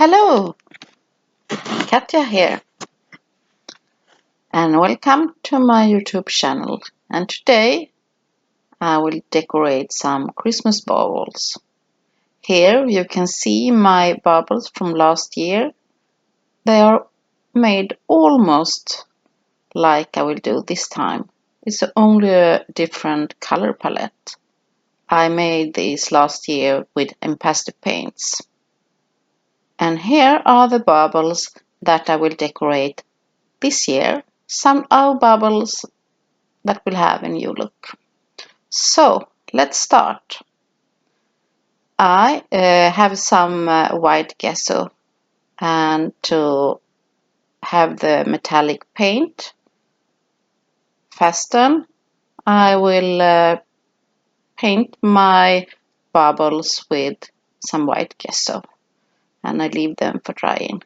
Hello, Katja here, and welcome to my YouTube channel. And today I will decorate some Christmas baubles. Here you can see my baubles from last year. They are made almost like I will do this time. It's only a different color palette. I made these last year with impasto paints. And here are the baubles that I will decorate this year. Some baubles that will have a new look. So let's start. I have some white gesso, and to have the metallic paint fasten, I will paint my bubbles with some white gesso, and I leave them for drying.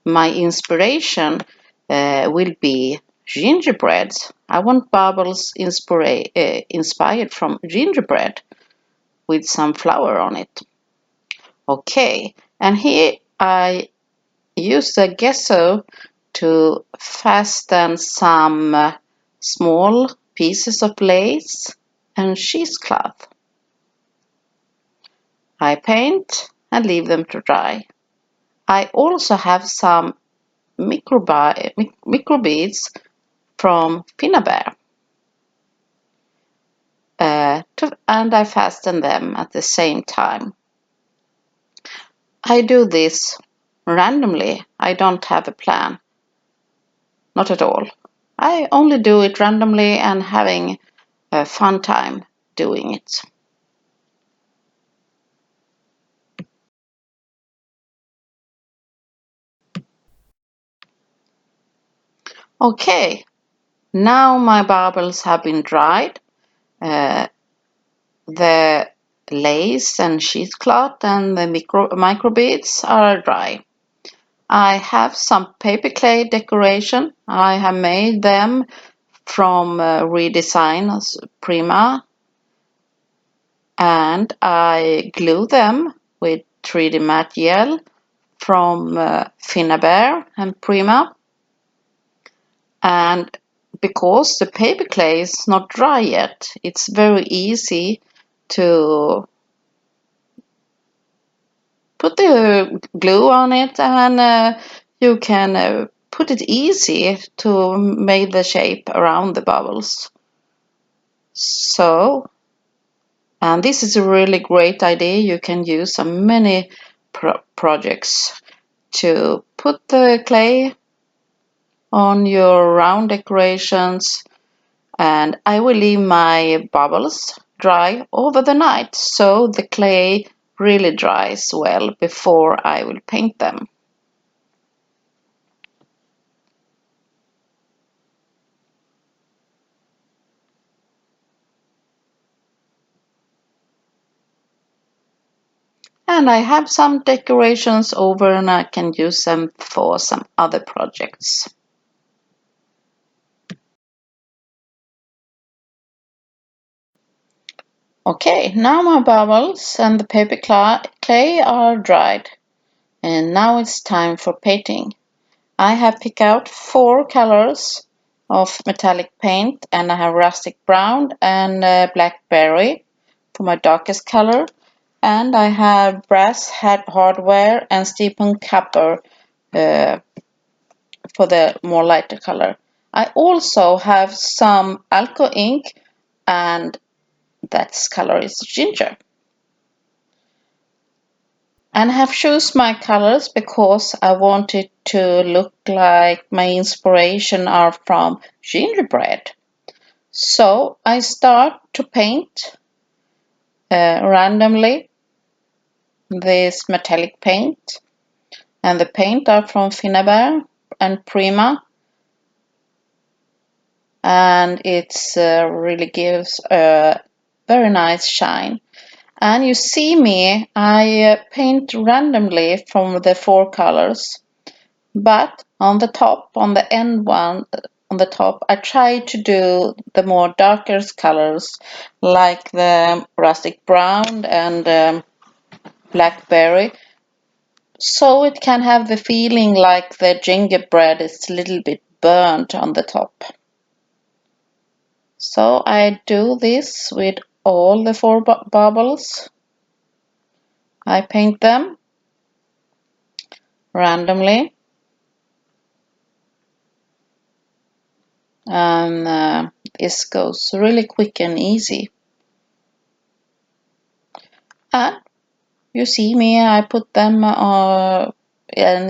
My inspiration will be gingerbreads. I want bubbles inspired from gingerbread with some flour on it. Okay, and here I use the gesso to fasten some small pieces of lace and cheesecloth. I paint and leave them to dry. I also have some micro beads from Finnabair, and I fasten them at the same time. I do this randomly. I don't have a plan. Not at all. I only do it randomly and having a fun time doing it. Okay, now my baubles have been dried. The lace and cheesecloth and the micro beads are dry. I have some paper clay decoration. I have made them from Redesign Prima, and I glue them with 3D matte gel from Finnabair and Prima. And because the paper clay is not dry yet, it's very easy to put the glue on it, and you can put it easy to make the shape around the bubbles. So, and this is a really great idea. You can use on many projects to put the clay on your round decorations. And I will leave my bubbles dry over the night so the clay really dries well before I will paint them. And I have some decorations over, and I can use them for some other projects. Okay, now my bubbles and the paper clay are dried, and now it's time for painting. I have picked out 4 colors of metallic paint, and I have rustic brown and blackberry for my darkest color, and I have brass hardware and steeped copper for the more lighter color. I also have some alcohol ink, and that color is ginger. And I have chosen my colors because I want it to look like my inspiration are from gingerbread. So I start to paint randomly this metallic paint, and the paint are from Finnabair and Prima, and it's really gives a very nice shine. And you see me, I paint randomly from the 4 colors, but on the top, on the end one, on the top, I try to do the more darker colors, like the rustic brown and blackberry, so it can have the feeling like the gingerbread is a little bit burnt on the top. So I do this with all the 4 bubbles. I paint them randomly, and this goes really quick and easy. And you see me, I put them and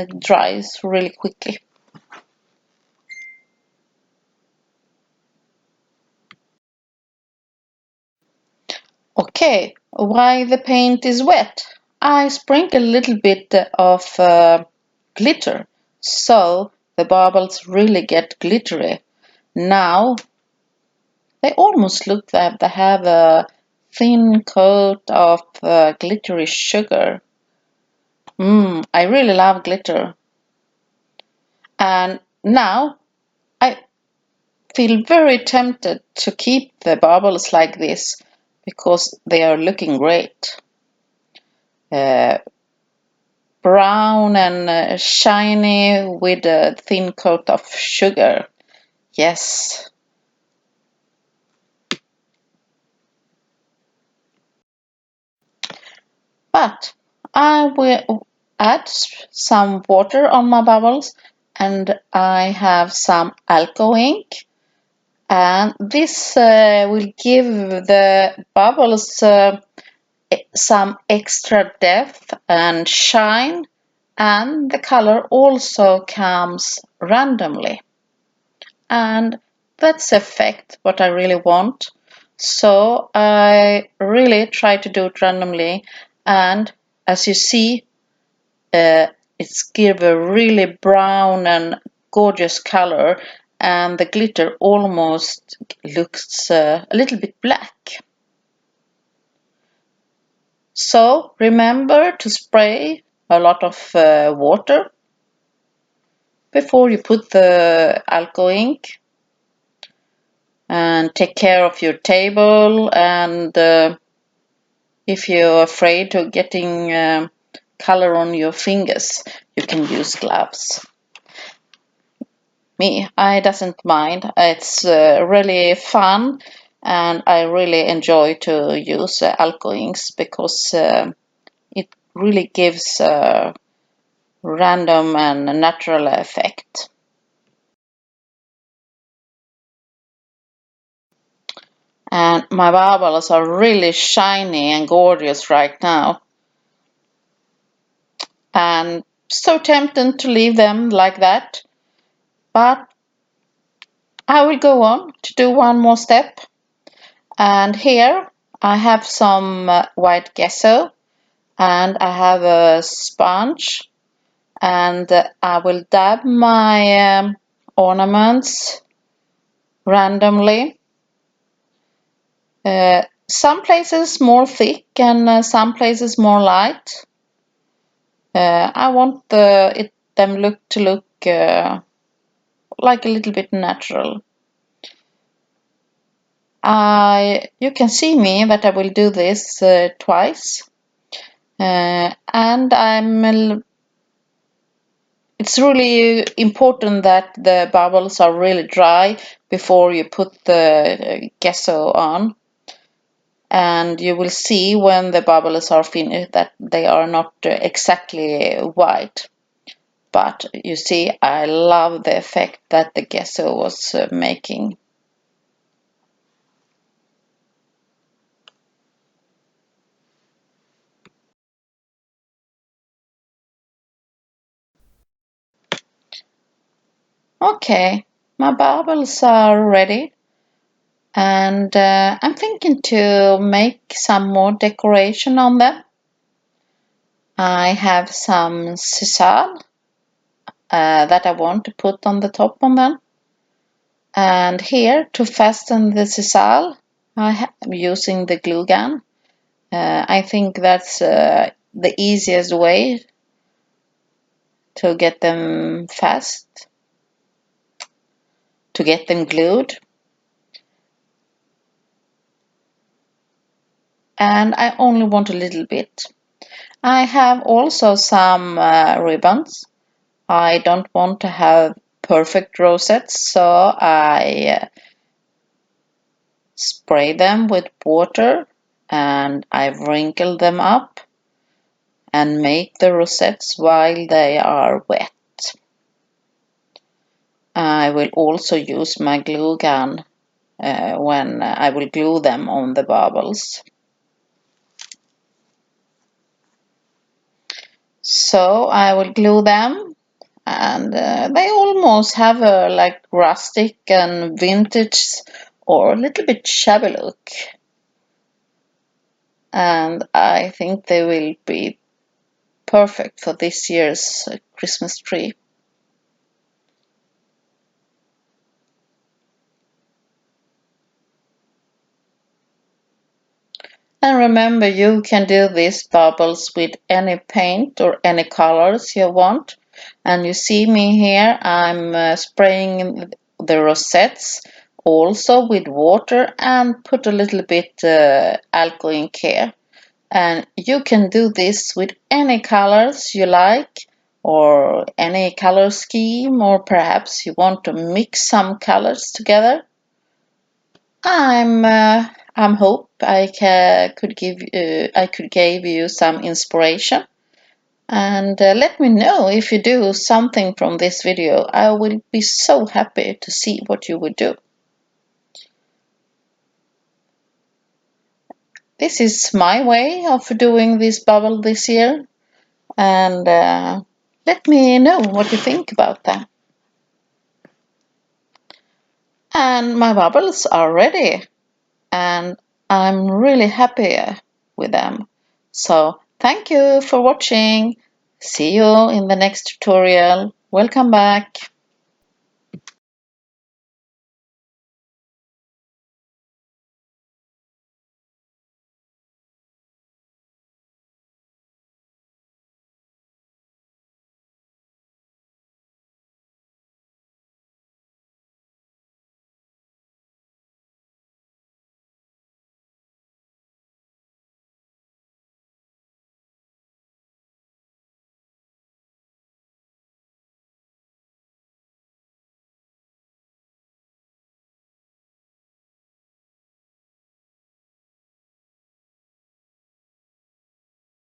it dries really quickly. Okay, while the paint is wet, I sprinkle a little bit of glitter, so the bubbles really get glittery. Now they almost look like they have a thin coat of glittery sugar. I really love glitter. And now I feel very tempted to keep the bubbles like this because they are looking great. Brown and shiny with a thin coat of sugar. Yes. But I will add some water on my bubbles, and I have some alcohol ink, and this will give the bubbles some extra depth and shine, and the color also comes randomly. And that's effect what I really want. So I really try to do it randomly, and as you see, it's give a really brown and gorgeous color, and the glitter almost looks a little bit black. So remember to spray a lot of water before you put the alcohol ink, and take care of your table, and if you're afraid of getting color on your fingers, you can use gloves. I doesn't mind. It's really fun, and I really enjoy to use alcohol inks because it really gives a random and natural effect. And my bubbles are really shiny and gorgeous right now. And so tempting to leave them like that. But I will go on to do one more step. And here I have some white gesso, and I have a sponge, and I will dab my ornaments randomly. Some places more thick and some places more light. I want them to look like a little bit natural. You can see me that I will do this twice, and it's really important that the bubbles are really dry before you put the gesso on, and you will see when the bubbles are finished that they are not exactly white. But you see, I love the effect that the gesso was making. Okay, my bubbles are ready, and I'm thinking to make some more decoration on them. I have some sisal that I want to put on the top on them. And here to fasten the sisal, I'm using the glue gun. I think that's the easiest way to get them fast, to get them glued. And I only want a little bit. I have also some ribbons. I don't want to have perfect rosettes, so I spray them with water and I wrinkle them up and make the rosettes while they are wet. I will also use my glue gun when I will glue them on the baubles. So I will glue them, and they almost have a like rustic and vintage or a little bit shabby look. And I think they will be perfect for this year's Christmas tree. And remember, you can do these bubbles with any paint or any colors you want. And you see me here, I'm spraying the rosettes also with water and put a little bit alcohol ink here. And you can do this with any colors you like or any color scheme, or perhaps you want to mix some colors together. I'm hope I could give you some inspiration, and let me know if you do something from this video. I will be so happy to see what you would do. This is my way of doing this bubble this year, and let me know what you think about that. And my bubbles are ready, and I'm really happy with them. So thank you for watching. See you in the next tutorial. Welcome back.